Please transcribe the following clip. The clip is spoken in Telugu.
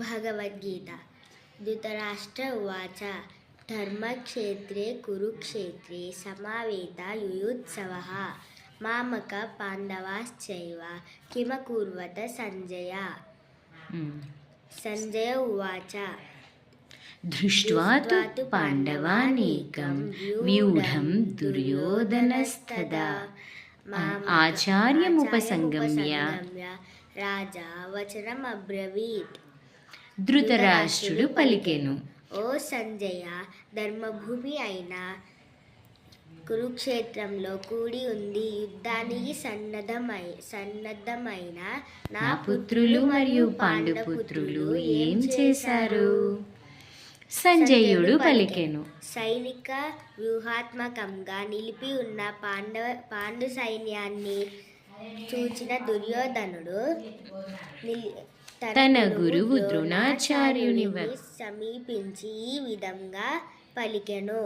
భగవద్గీత. ధృతరాష్ట్ర ఉవాచ ధర్మక్షేత్రే కురుక్షేత్రే సమావేత యుయుత్సవః మామక పాండవాశ్చైవ కిమకుర్వత సంజయ. సంజయ ఉవాచ దృష్ట్వా తు పాండవానేకం వ్యూఢం దుర్యోధనస్తదా ఆచార్యముపసంగమ్య రాజా వచనమబ్రవీత్. ధృతరాష్ట్రుడు పలికెను, ఓ సంజయ, ధర్మభూమి అయిన కురుక్షేత్రంలో కూడి ఉంది. యుద్ధానికి సన్నద్ధమైన నా పుత్రులు మరియు పాండుపుత్రులు ఏం చేశారు? సంజయుడు పలికెను, సైనిక వ్యూహాత్మకంగా నిలిపి ఉన్న పాండు సైన్యాన్ని చూచిన దుర్యోధనుడు తన గురువు ద్రోణాచార్యుని సమీపించి ఈ విధంగా పలికెను.